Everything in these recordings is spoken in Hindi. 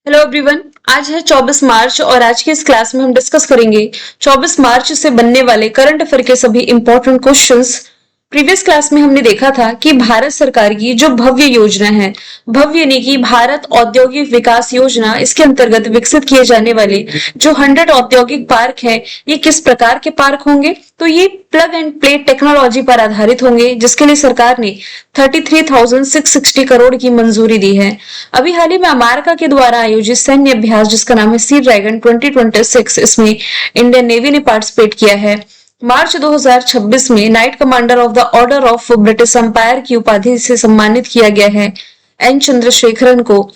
Hello everyone. आज है 24 मार्च और आज की इस क्लास में हम डिस्कस करेंगे 24 मार्च से बनने वाले करंट अफेयर के सभी इंपॉर्टेंट क्वेश्चंस। प्रीवियस क्लास में हमने देखा था कि भारत सरकार की जो भव्य योजना है, भव्य यानी कि भारत औद्योगिक विकास योजना, इसके अंतर्गत विकसित किए जाने वाले जो 100 औद्योगिक पार्क है, ये किस प्रकार के पार्क होंगे। तो ये प्लग एंड प्ले टेक्नोलॉजी पर आधारित होंगे, जिसके लिए सरकार ने 33,660 करोड़ की मंजूरी दी है। अभी हाल ही में अमेरिका के द्वारा आयोजित सैन्य अभ्यास जिसका नाम है सी ड्रैगन 2026, इसमें इंडियन नेवी ने पार्टिसिपेट किया है। मार्च 2026 में Knight Commander of the Order of British Empire की उपाधि से सम्मानित किया गया है एन चंद्रशेखरन को।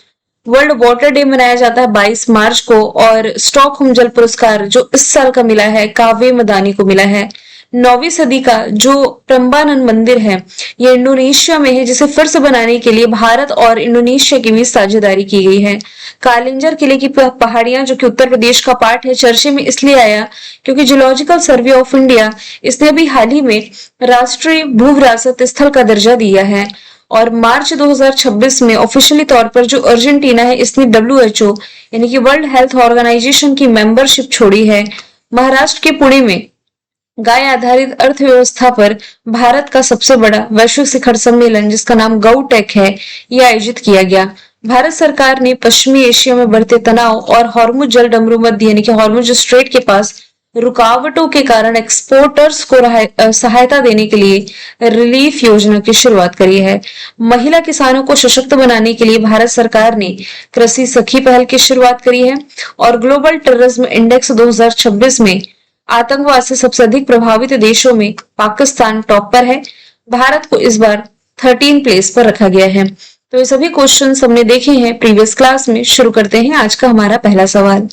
वर्ल्ड वाटर डे मनाया जाता है 22 मार्च को, और स्टॉकहोम जल पुरस्कार जो इस साल का मिला है कावे मदानी को मिला है। 9वीं सदी का जो प्रम्बानन मंदिर है, ये इंडोनेशिया में है, जिसे फिर से बनाने के लिए भारत और इंडोनेशिया के बीच साझेदारी की गई है। कालिंजर किले की पहाड़ियां जो कि उत्तर प्रदेश का पार्ट है, चर्चे में इसलिए आया क्योंकि जियोलॉजिकल सर्वे ऑफ इंडिया इसने अभी हाल ही में राष्ट्रीय भू विरासत स्थल का दर्जा दिया है। और मार्च 2026 में ऑफिशियली तौर पर जो अर्जेंटीना है, इसने WHO यानी कि वर्ल्ड हेल्थ ऑर्गेनाइजेशन की मेंबरशिप छोड़ी है। महाराष्ट्र के पुणे में गाय आधारित अर्थव्यवस्था पर भारत का सबसे बड़ा वैश्विक शिखर सम्मेलन जिसका नाम गौ टेक है, यह आयोजित किया गया। भारत सरकार ने पश्चिमी एशिया में बढ़ते तनाव और हॉर्मुज जल डमरू मध्य यानी कि हॉर्मुज स्ट्रेट के पास रुकावटों के कारण एक्सपोर्टर्स को सहायता देने के लिए रिलीफ योजना की शुरुआत करी है। महिला किसानों को सशक्त बनाने के लिए भारत सरकार ने कृषि सखी पहल की शुरुआत करी है। और ग्लोबल टेररिज्म इंडेक्स 2026 में आतंकवाद से सबसे अधिक प्रभावित देशों में पाकिस्तान टॉप पर है। भारत को इस बार 13 प्लेस पर रखा गया है। तो ये सभी क्वेश्चंस हमने देखे हैं प्रीवियस क्लास में। शुरू करते हैं आज का हमारा पहला सवाल।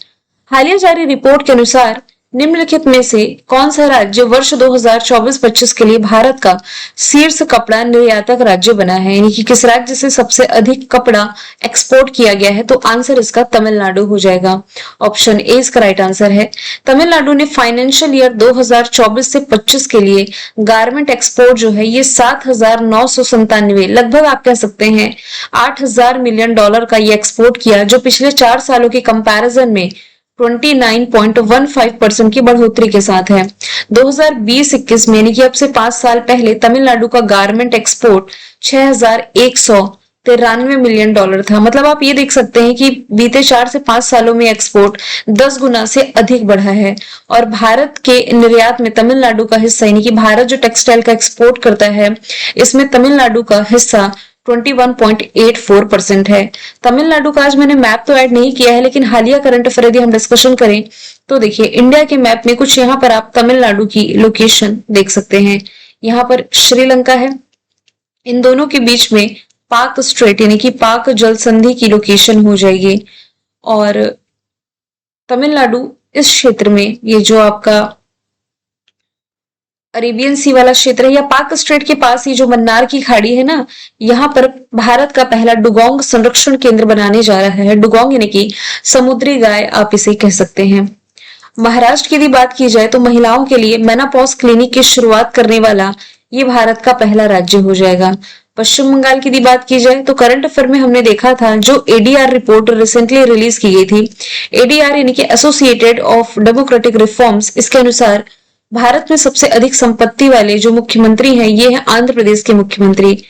हालिया जारी रिपोर्ट के अनुसार निम्नलिखित में से कौन सा राज्य वर्ष 2024-25 के लिए भारत का शीर्ष कपड़ा निर्यातक राज्य बना है, यानी कि किस राज्य से सबसे अधिक कपड़ा एक्सपोर्ट किया गया है। तो आंसर इसका तमिलनाडु हो जाएगा। ऑप्शन ए इसका राइट आंसर है। तमिलनाडु ने फाइनेंशियल ईयर 2024 से 25 के लिए गारमेंट एक्सपोर्ट जो है ये 7,997, लगभग आप कह सकते हैं 8,000 मिलियन डॉलर का ये एक्सपोर्ट किया, जो पिछले 4 सालों के कंपैरिजन में 29.15% की बढ़ोतरी के साथ है। 2020-21 में यानी कि अब से 5 साल पहले तमिलनाडु का गारमेंट एक्सपोर्ट 6,193 मिलियन डॉलर था। मतलब आप ये देख सकते हैं कि बीते 4 से 5 सालों में एक्सपोर्ट 10 गुना से अधिक बढ़ा है। और भारत के निर्यात में तमिलनाडु का हिस्सा यानी कि भारत जो टेक्सटाइल का एक्सपोर्ट करता है, इसमें तमिलनाडु का हिस्सा 21.84% है। तमिलनाडु का आज मैंने मैप तो ऐड नहीं किया है, लेकिन हालिया करंट अफेयर यदि हम डिस्कशन करें तो देखिए इंडिया के मैप में कुछ यहाँ पर आप तमिलनाडु की लोकेशन देख सकते हैं। यहाँ पर श्रीलंका है, इन दोनों के बीच में पाक स्ट्रेट यानी कि पाक जल संधि की लोकेशन हो जाएगी। और तमिलनाडु इस क्षेत्र में ये जो आपका अरेबियन सी वाला क्षेत्र है या पाक स्ट्रेट के पास ये जो मन्नार की खाड़ी है ना, यहाँ पर भारत का पहला डुगोंग संरक्षण केंद्र बनाने जा रहा है। डुगोंग यानी कि समुद्री गाय आप इसे कह सकते हैं। महाराष्ट्र की यदि बात की जाए तो महिलाओं के लिए मेनापॉज क्लिनिक की शुरुआत करने वाला ये भारत का पहला राज्य हो जाएगा। पश्चिम बंगाल की यदि बात की जाए तो करंट अफेयर में हमने देखा था जो एडीआर रिपोर्ट रिसेंटली रिलीज की गई थी, एडीआर यानी कि एसोसिएटेड ऑफ डेमोक्रेटिक रिफॉर्म्स, इसके अनुसार भारत में सबसे अधिक संपत्ति वाले जो मुख्यमंत्री हैं ये हैं आंध्र प्रदेश के मुख्यमंत्री।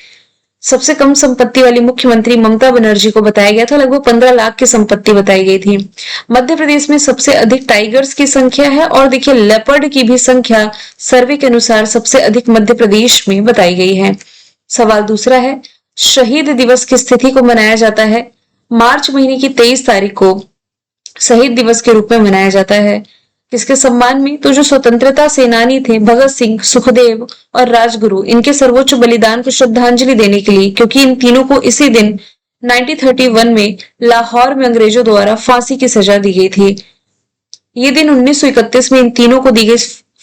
सबसे कम संपत्ति वाली मुख्यमंत्री ममता बनर्जी को बताया गया था, लगभग 15 लाख की संपत्ति बताई गई थी। मध्य प्रदेश में सबसे अधिक टाइगर्स की संख्या है, और देखिए लेपर्ड की भी संख्या सर्वे के अनुसार सबसे अधिक मध्य प्रदेश में बताई गई है। सवाल दूसरा है, शहीद दिवस की तिथि को मनाया जाता है मार्च महीने की 23 तारीख को शहीद दिवस के रूप में मनाया जाता है। किसके सम्मान में? तो जो स्वतंत्रता सेनानी थे भगत सिंह, सुखदेव और राजगुरु, इनके सर्वोच्च बलिदान को श्रद्धांजलि देने के लिए, क्योंकि इन तीनों को इसी दिन 1931 में लाहौर में अंग्रेजों द्वारा फांसी की सजा दी गई थी। ये दिन 1931 में इन तीनों को दी गई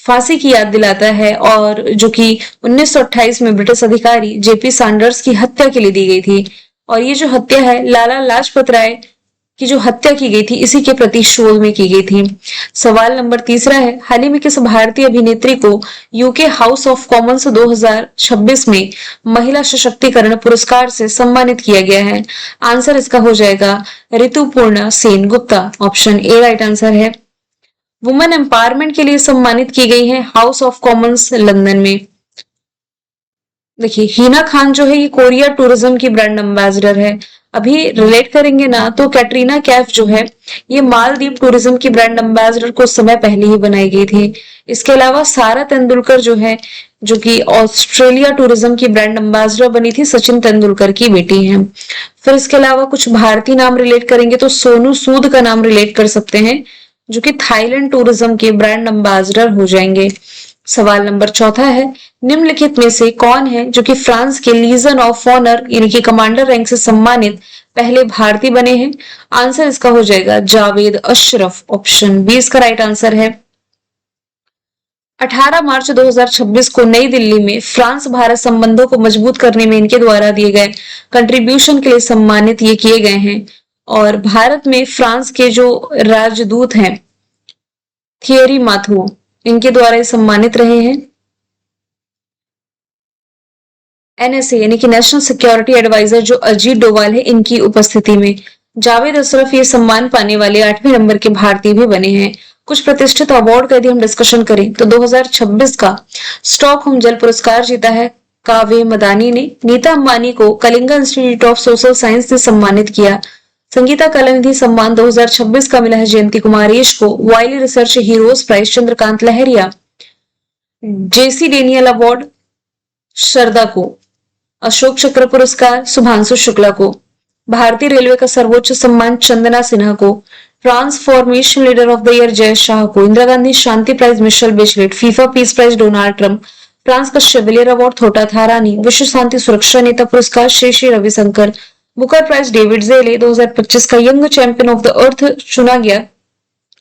फांसी की याद दिलाता है, और जो कि 1928 में ब्रिटिश अधिकारी जेपी सैंडर्स की हत्या के लिए दी गई थी। और ये जो हत्या है लाला लाजपत राय की जो हत्या की गई थी इसी के प्रतिशोध में की गई थी। सवाल नंबर तीसरा है, हाल ही में किस भारतीय अभिनेत्री को यूके हाउस ऑफ कॉमन्स 2026 में महिला सशक्तिकरण पुरस्कार से सम्मानित किया गया है? आंसर इसका हो जाएगा Rituparna Sen Gupta. Option A right answer है। वुमेन एम्पावरमेंट के लिए सम्मानित की गई है हाउस ऑफ कॉमन्स लंदन में। देखिए हिना खान जो है ये कोरिया टूरिज्म की ब्रांड एम्बेसडर है। अभी रिलेट करेंगे ना तो कैटरीना कैफ जो है ये मालदीव टूरिज्म की ब्रांड एम्बेसडर कुछ समय पहले ही बनाई गई थी। इसके अलावा सारा तेंदुलकर जो है जो कि ऑस्ट्रेलिया टूरिज्म की ब्रांड एम्बेसडर बनी थी, सचिन तेंदुलकर की बेटी हैं। फिर इसके अलावा कुछ भारतीय नाम रिलेट करेंगे तो सोनू सूद का नाम रिलेट कर सकते हैं जो कि थाईलैंड टूरिज्म के ब्रांड एम्बेसडर हो जाएंगे। सवाल नंबर चौथा है, निम्नलिखित में से कौन है जो कि फ्रांस के लीजन ऑफ ऑनर यानी कि कमांडर रैंक से सम्मानित पहले भारतीय बने हैं? आंसर इसका हो जाएगा जावेद अशरफ। ऑप्शन बी इसका राइट आंसर है। 18 मार्च 2026 को नई दिल्ली में फ्रांस भारत संबंधों को मजबूत करने में इनके द्वारा दिए गए कंट्रीब्यूशन के लिए सम्मानित ये किए गए हैं। और भारत में फ्रांस के जो राजदूत हैं थियरी माथुओ, इनके द्वारा ये सम्मानित रहे हैं। एनएसए यानी कि नेशनल सिक्योरिटी एडवाइजर जो अजीत डोवाल है इनकी उपस्थिति में जावेद अशरफ ये सम्मान पाने वाले 8वें नंबर के भारतीय भी बने हैं। कुछ प्रतिष्ठित अवार्ड का यदि हम डिस्कशन करें तो 2026 का स्टॉकहोम जल पुरस्कार जीता है काव्य मदानी ने। नीता अंबानी को Kalinga institute of social science से सम्मानित किया। संगीता कलानिधि सम्मान 2026 का मिला है जयंती कुमारेश को। वाइली रिसर्च हीरोज प्राइज चंद्रकांत लहरिया। जेसी डेनियल अवार्ड शरदा को। अशोक चक्र पुरस्कार शुभांशु शुक्ला को। भारतीय रेलवे का सर्वोच्च सम्मान चंदना सिन्हा को। Transformation leader of the year Jay Shah को। Indira Gandhi Shanti prize Michelle Bachelet. FIFA peace prize Donald Trump. France का शेवलियर अवार्ड थोटा थारानी। विश्व शांति सुरक्षा नेता पुरस्कार Shri Shri Ravishankar. Booker Prize David Szalay. 2025 का Young Champion of the Earth चुना गया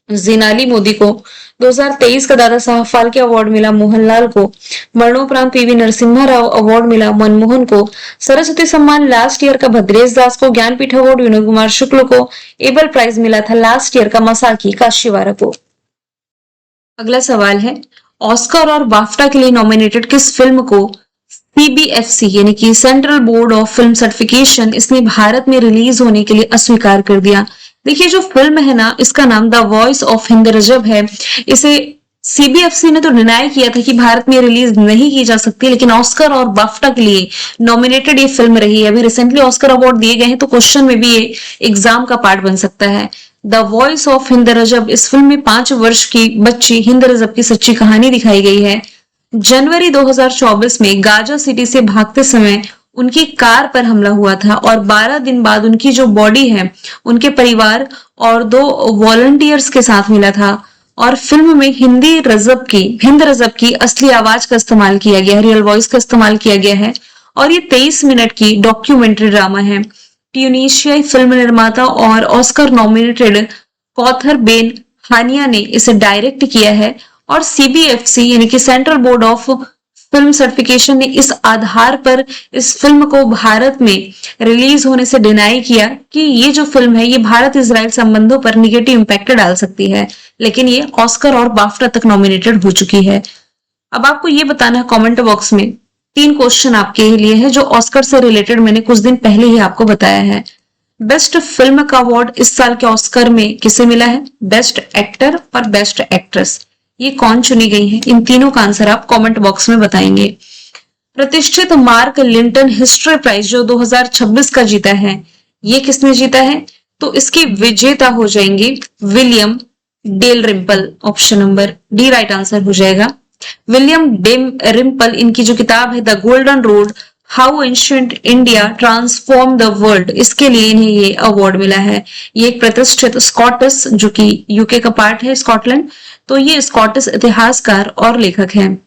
जिनाली मोदी को। 2023 का दादा साहब फाल्के अवार्ड मिला मोहनलाल को। मरणोपरांत पीवी नरसिम्हा राव अवार्ड मिला मनमोहन को। सरस्वती सम्मान लास्ट ईयर का भद्रेश दास को। ज्ञानपीठ अवार्ड विनोद कुमार शुक्ल को। एबल प्राइज मिला था लास्ट ईयर का मसाकी काशीवारा को। अगला सवाल है, ऑस्कर और बाफ्टा के लिए नॉमिनेटेड किस फिल्म को सीबीएफसी यानी कि central board of film certification इसने भारत में रिलीज होने के लिए अस्वीकार कर दिया? देखिए जो फिल्म है ना इसका नाम द वॉइस ऑफ हिंद रजब है। इसे सीबीएफसी ने तो डिनाई किया था कि भारत में रिलीज नहीं की जा सकती, लेकिन ऑस्कर और बाफ्टा के लिए नॉमिनेटेड ये फिल्म रही है। अभी रिसेंटली ऑस्कर अवार्ड दिए गए हैं तो क्वेश्चन में भी ये एग्जाम का पार्ट बन सकता है। द वॉइस ऑफ हिंद रजब, इस फिल्म में 5 वर्ष की बच्ची हिंद रजब की सच्ची कहानी दिखाई गई है। जनवरी 2024 में गाजा सिटी से भागते समय उनकी कार पर हमला हुआ था और 12 दिन बाद उनकी जो बॉडी है उनके परिवार और 2 वॉलंटियर्स के साथ मिला था। और फिल्म में हिंद रजब की असली आवाज का इस्तेमाल किया गया है, रियल वॉइस का इस्तेमाल किया गया है। और ये 23 मिनट की डॉक्यूमेंट्री ड्रामा है। ट्यूनीशियाई फिल्म निर्माता और ऑस्कर नॉमिनेटेड कौथर बेन हानिया ने इसे डायरेक्ट किया है। और सीबीएफसी यानी कि central board of film certification ने इस आधार पर इस फिल्म को भारत में रिलीज होने से डिनाई किया कि ये जो फिल्म है ये भारत इजराइल संबंधों पर निगेटिव इंपैक्ट डाल सकती है, लेकिन ये ऑस्कर और बाफ्टा तक नॉमिनेटेड हो चुकी है। अब आपको ये बताना है कमेंट बॉक्स में 3 क्वेश्चन आपके लिए है जो ऑस्कर से रिलेटेड मैंने कुछ दिन पहले ही आपको बताया है। बेस्ट फिल्म का अवार्ड इस साल के ऑस्कर में किसे मिला है? बेस्ट एक्टर और बेस्ट एक्ट्रेस, ये कौन चुनी गई है? इन तीनों का आंसर आप कमेंट बॉक्स में बताएंगे। प्रतिष्ठित मार्क लिंटन हिस्ट्री प्राइज जो 2026 का जीता है, ये किसने जीता है? तो इसके विजेता हो जाएंगे William Dalrymple. Option number D right answer हो जाएगा। विलियम डेम रिम्पल, इनकी जो किताब है the golden road how ancient India transform the world, इसके लिए इन्हें ये अवार्ड मिला है। ये एक प्रतिष्ठित स्कॉटिश जो कि यूके का पार्ट है स्कॉटलैंड, तो ये स्कॉटिश इतिहासकार और लेखक हैं।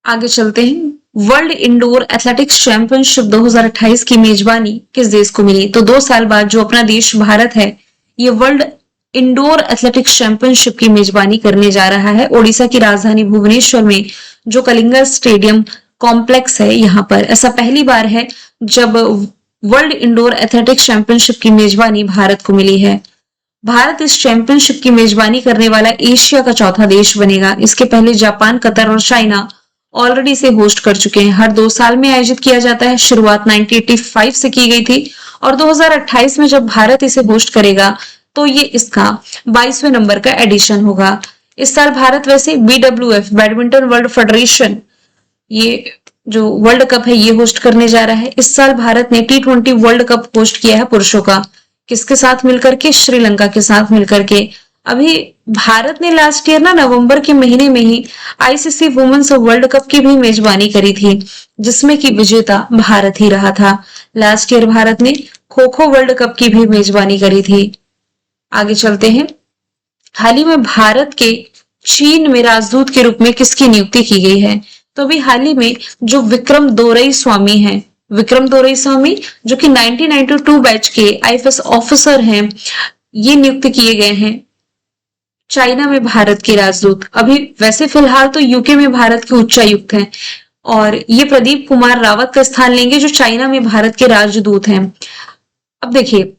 आगे चलते हैं। वर्ल्ड इंडोर एथलेटिक्स चैंपियनशिप 2028 की मेजबानी किस देश को मिली? तो 2 साल बाद जो अपना देश भारत है ये वर्ल्ड इंडोर एथलेटिक्स चैंपियनशिप की मेजबानी करने जा रहा है। ओडिशा की राजधानी भुवनेश्वर में जो कलिंगा स्टेडियम कॉम्प्लेक्स है यहाँ पर। ऐसा पहली बार है जब वर्ल्ड इंडोर एथलेटिक्स चैंपियनशिप की मेजबानी भारत को मिली है। भारत इस चैंपियनशिप की मेजबानी करने वाला एशिया का चौथा देश बनेगा। इसके पहले जापान, कतर और चाइना ऑलरेडी इसे होस्ट कर चुके हैं। हर 2 साल में आयोजित किया जाता है। शुरुआत 1985 से की गई थी और 2028 में जब भारत इसे होस्ट करेगा तो ये इसका 22वें नंबर का एडिशन होगा। इस साल भारत वैसे BWF बैडमिंटन वर्ल्ड फेडरेशन ये जो वर्ल्ड कप है ये होस्ट करने जा रहा है। इस साल भारत ने T20 वर्ल्ड कप होस्ट किया है पुरुषों का। किसके साथ मिलकर के? श्रीलंका के साथ मिलकर के। अभी भारत ने लास्ट ईयर ना नवंबर के महीने में ही आईसीसी वुमेन्स वर्ल्ड कप की भी मेजबानी करी थी, जिसमें कि विजेता भारत ही रहा था। लास्ट ईयर भारत ने खो खो वर्ल्ड कप की भी मेजबानी करी थी। आगे चलते हैं। हाल ही में भारत के चीन में राजदूत के रूप में किसकी नियुक्ति की गई है? तो अभी हाल ही में जो विक्रम दोरई स्वामी हैं, विक्रम दोरई स्वामी जो कि 1992 बैच के आईएफएस ऑफिसर हैं, ये नियुक्त किए गए हैं चाइना में भारत के राजदूत। अभी वैसे फिलहाल तो यूके में भारत के उच्चायुक्त हैं और ये प्रदीप कुमार रावत का स्थान लेंगे जो चाइना में भारत के राजदूत हैं। अब देखिए,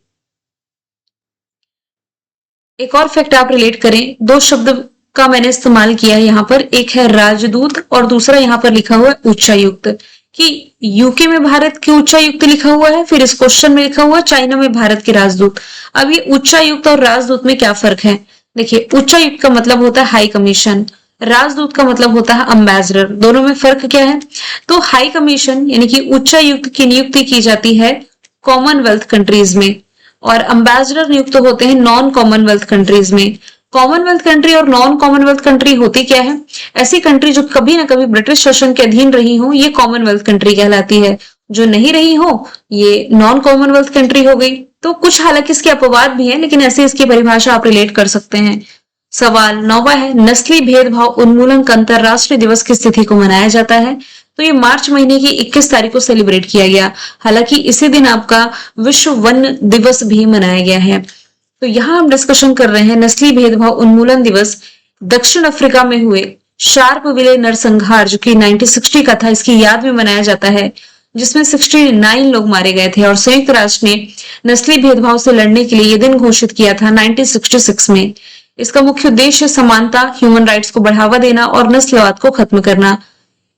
एक और फैक्ट आप रिलेट करें, 2 शब्द का मैंने इस्तेमाल किया है यहाँ पर, एक है राजदूत और दूसरा यहाँ पर लिखा हुआ है उच्चायुक्त। कि यूके में भारत के उच्चायुक्त लिखा हुआ है, फिर इस क्वेश्चन में लिखा हुआ है चाइना में भारत के राजदूत। अब ये उच्चायुक्त और राजदूत में क्या फर्क है? देखिए, उच्चायुक्त का मतलब होता है हाई कमीशन, राजदूत का मतलब होता है अम्बेसडर। दोनों में फर्क क्या है? तो हाई कमीशन यानी कि उच्चायुक्त की नियुक्ति की जाती है कॉमनवेल्थ कंट्रीज में और अम्बेसडर नियुक्त होते हैं नॉन कॉमनवेल्थ कंट्रीज में। कॉमनवेल्थ कंट्री और नॉन कॉमनवेल्थ कंट्री होती क्या है? ऐसी कंट्री जो कभी ना कभी ब्रिटिश शासन के अधीन रही हो, ये कॉमनवेल्थ कंट्री कहलाती है। जो नहीं रही हो, ये नॉन कॉमनवेल्थ कंट्री हो गई। तो कुछ हालांकि इसके अपवाद भी हैं, लेकिन ऐसे इसकी परिभाषा आप रिलेट कर सकते हैं। सवाल 9वां है, नस्लीय भेदभाव उन्मूलन का अंतरराष्ट्रीय दिवस किस तिथि को मनाया जाता है? तो ये मार्च महीने की 21 तारीख को सेलिब्रेट किया गया। हालांकि इसी दिन आपका विश्व वन दिवस भी मनाया गया है। तो यहाँ हम डिस्कशन कर रहे हैं नस्लीय भेदभाव उन्मूलन दिवस दक्षिण अफ्रीका में हुए शार्प विले नरसंहार जो कि 1960 का था, इसकी याद में मनाया जाता है, जिसमें 69 लोग मारे गए थे और संयुक्त राष्ट्र ने नस्लीय भेदभाव से लड़ने के लिए यह दिन घोषित किया था 1966 में। इसका मुख्य उद्देश्य समानता, ह्यूमन राइट्स को बढ़ावा देना और नस्लवाद को खत्म करना।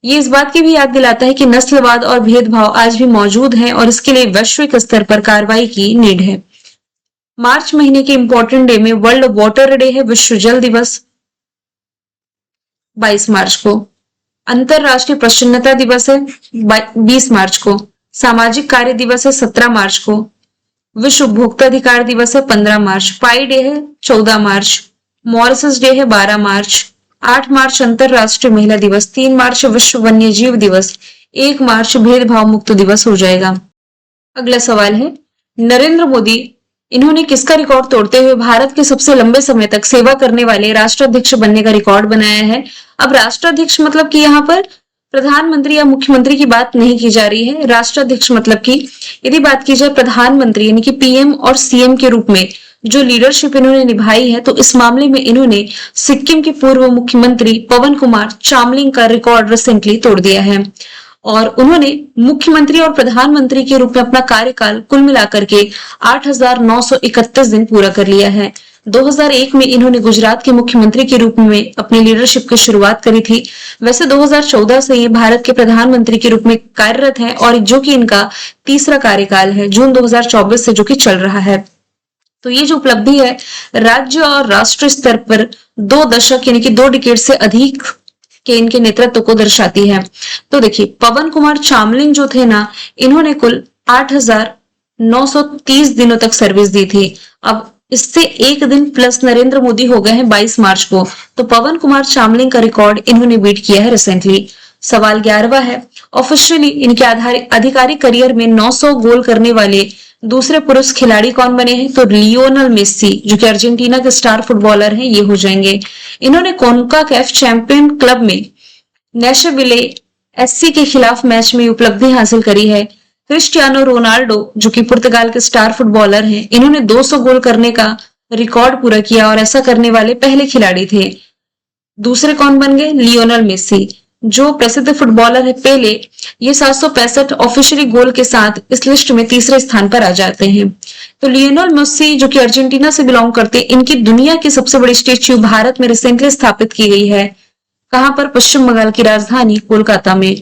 ये इस बात की भी याद दिलाता है कि नस्लवाद और भेदभाव आज भी मौजूद है और इसके लिए वैश्विक स्तर पर कार्रवाई की नीड है। मार्च महीने के इंपॉर्टेंट डे में वर्ल्ड वाटर डे है, विश्व जल दिवस 22 मार्च को। अंतरराष्ट्रीय प्रसन्नता दिवस है 20 मार्च को। सामाजिक कार्य दिवस है 17 मार्च को। विश्व उपभोक्ता अधिकार दिवस है 15 मार्च। पाई डे है 14 मार्च। मॉरिसस डे है 12 मार्च। 8 मार्च अंतरराष्ट्रीय महिला दिवस। 3 मार्च विश्व वन्य जीव दिवस। 1 मार्च भेदभाव मुक्त दिवस हो जाएगा। अगला सवाल है, नरेंद्र मोदी इन्होंने किसका रिकॉर्ड तोड़ते हुए भारत के सबसे लंबे समय तक सेवा करने वाले राष्ट्राध्यक्ष बनने का रिकॉर्ड बनाया है? अब राष्ट्राध्यक्ष मतलब कि यहाँ पर प्रधानमंत्री या मुख्यमंत्री की बात नहीं की जा रही है। राष्ट्राध्यक्ष मतलब कि यदि बात की जाए प्रधानमंत्री यानी कि पीएम और सीएम के रूप में जो लीडरशिप इन्होंने निभाई है, तो इस मामले में इन्होंने सिक्किम के पूर्व मुख्यमंत्री पवन कुमार चामलिंग का रिकॉर्ड रिसेंटली तोड़ दिया है और उन्होंने मुख्यमंत्री और प्रधानमंत्री के रूप में अपना कार्यकाल कुल मिलाकर के 8,931 दिन पूरा कर लिया है। 2001 में इन्होंने गुजरात के मुख्यमंत्री के रूप में अपनी लीडरशिप की शुरुआत करी थी। वैसे 2014 से ये भारत के प्रधानमंत्री के रूप में कार्यरत है और जो कि इनका तीसरा कार्यकाल है, जून 2024 से जो कि चल रहा है। तो ये जो उपलब्धि है राज्य और राष्ट्रीय स्तर पर 2 दशक यानी कि 2 डिकेड से अधिक के इनके नेतृत्व को दर्शाती है। तो देखिए, पवन कुमार चामलिंग जो थे ना, इन्होंने कुल 8,930 दिनों तक सर्विस दी थी। अब इससे एक दिन प्लस नरेंद्र मोदी हो गए हैं 22 मार्च को, तो पवन कुमार चामलिंग का रिकॉर्ड इन्होंने बीट किया है रिसेंटली। सवाल 11वां है, ऑफिशियली इनके आधिकारिक करियर में 900 गोल करने वाले दूसरे पुरुष खिलाड़ी कौन बने हैं? तो लियोनल मेसी जो कि अर्जेंटीना के स्टार फुटबॉलर हैं, ये हो जाएंगे। इन्होंने कॉन्काकैफ चैंपियन क्लब में नेशविले एससी के खिलाफ मैच में उपलब्धि हासिल करी है। क्रिस्टियानो रोनाल्डो जो कि पुर्तगाल के स्टार फुटबॉलर हैं, इन्होंने 200 गोल करने का रिकॉर्ड पूरा किया और ऐसा करने वाले पहले खिलाड़ी थे। दूसरे कौन बन गए? Lionel Messi. जो प्रसिद्ध फुटबॉलर है पेले, ये 765 ऑफिशियली गोल के साथ इस लिस्ट में तीसरे स्थान पर आ जाते हैं। तो लियोनेल मेसी जो कि अर्जेंटीना से बिलोंग करते हैं, इनकी दुनिया की सबसे बड़ी स्टेच्यू भारत में रिसेंटली स्थापित की गई है। कहां पर? पश्चिम बंगाल की राजधानी कोलकाता में।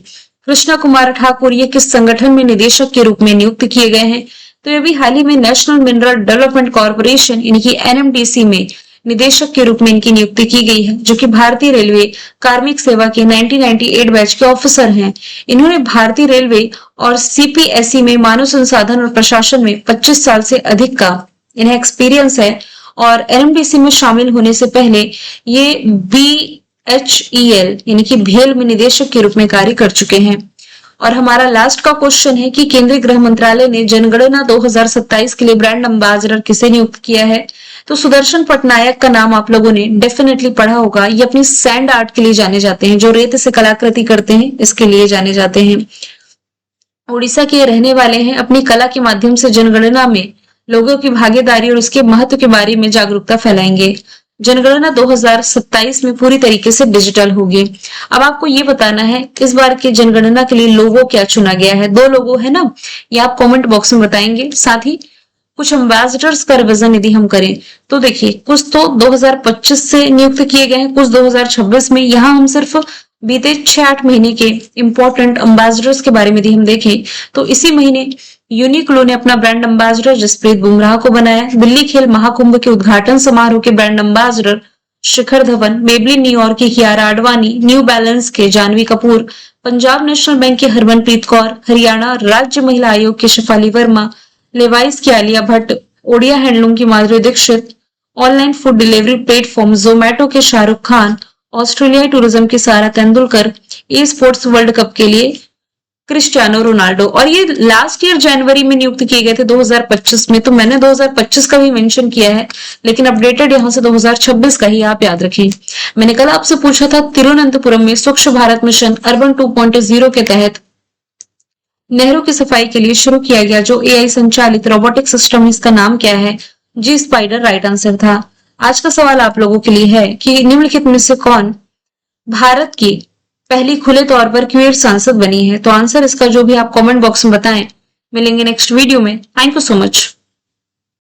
कृष्णा कुमार ठाकुर ये किस संगठन में निदेशक के रूप में नियुक्त किए गए हैं? तो ये भी हाल ही में नेशनल मिनरल डेवलपमेंट कॉर्पोरेशन इनकी एनएमडीसी में निदेशक के रूप में इनकी नियुक्ति की गई है, जो कि भारतीय रेलवे कार्मिक सेवा के 1998 बैच के ऑफिसर हैं। इन्होंने भारतीय रेलवे और सीपीएसई में मानव संसाधन और प्रशासन में 25 साल से अधिक का इन्हें एक्सपीरियंस है और एनएमडीसी में शामिल होने से पहले ये बीएचईएल यानी कि भेल में निदेशक के रूप में कार्य कर चुके हैं। और हमारा लास्ट का क्वेश्चन है कि केंद्रीय गृह मंत्रालय ने जनगणना 2027 के लिए ब्रांड एम्बेसडर किसे नियुक्त किया है? तो सुदर्शन पटनायक का नाम आप लोगों ने डेफिनेटली पढ़ा होगा। ये अपनी सैंड आर्ट के लिए जाने जाते हैं, जो रेत से कलाकृति करते हैं, इसके लिए जाने जाते हैं। उड़ीसा के रहने वाले हैं। अपनी कला के माध्यम से जनगणना में लोगों की भागीदारी और उसके महत्व के बारे में जागरूकता फैलाएंगे। जनगणना 2027 में पूरी तरीके से डिजिटल होगी। अब आपको ये बताना है इस बार की जनगणना के लिए लोगो क्या चुना गया है। 2 लोगो है ना, ये आप कमेंट बॉक्स में बताएंगे। साथ ही कुछ एम्बेसडर्स का रिवीजन यदि हम करें तो देखिए, कुछ तो 2025 से नियुक्त किए गए हैं, कुछ 2026 में। यहाँ हम सिर्फ बीते 6-8 महीने के इंपॉर्टेंट एम्बेसडर्स के बारे में यदि हम देखें तो इसी महीने यूनिक्लो ने अपना ब्रांड एम्बेसडर जसप्रीत बुमराह को बनाया। दिल्ली खेल महाकुंभ के उद्घाटन समारोह के brand ambassador Shikhar Dhawan, Maybelline New York की कियारा आडवाणी, न्यू बैलेंस के जानवी कपूर, पंजाब नेशनल बैंक के हरमनप्रीत कौर, हरियाणा राज्य महिला आयोग के शेफाली वर्मा, लेवाइस की आलिया भट्ट, ओडिया हैंडलूम की Madhuri Dixit, online food delivery platform Zomato के शाहरुख खान, ऑस्ट्रेलियाई टूरिज्म की Sara Tendulkar, e sports world cup के लिए क्रिस्टियानो रोनाल्डो। और ये लास्ट ईयर जनवरी में नियुक्त किए गए थे 2025 में, तो मैंने 2025 का भी मेंशन किया है, लेकिन अपडेटेड यहां से 2026 का ही आप याद रखें। मैंने कल आपसे पूछा था तिरुवनंतपुरम में स्वच्छ भारत मिशन अर्बन 2.0 के तहत नहरों की सफाई के लिए शुरू किया गया जो एआई संचालित रोबोटिक सिस्टम, इसका नाम क्या है? जी स्पाइडर राइट आंसर था। आज का सवाल आप लोगों के लिए है कि निम्नलिखित में से कौन भारत की पहली खुले तौर पर क्वीर सांसद बनी है? तो आंसर इसका जो भी आप कमेंट बॉक्स में बताएं। मिलेंगे नेक्स्ट वीडियो में। Thank you so much.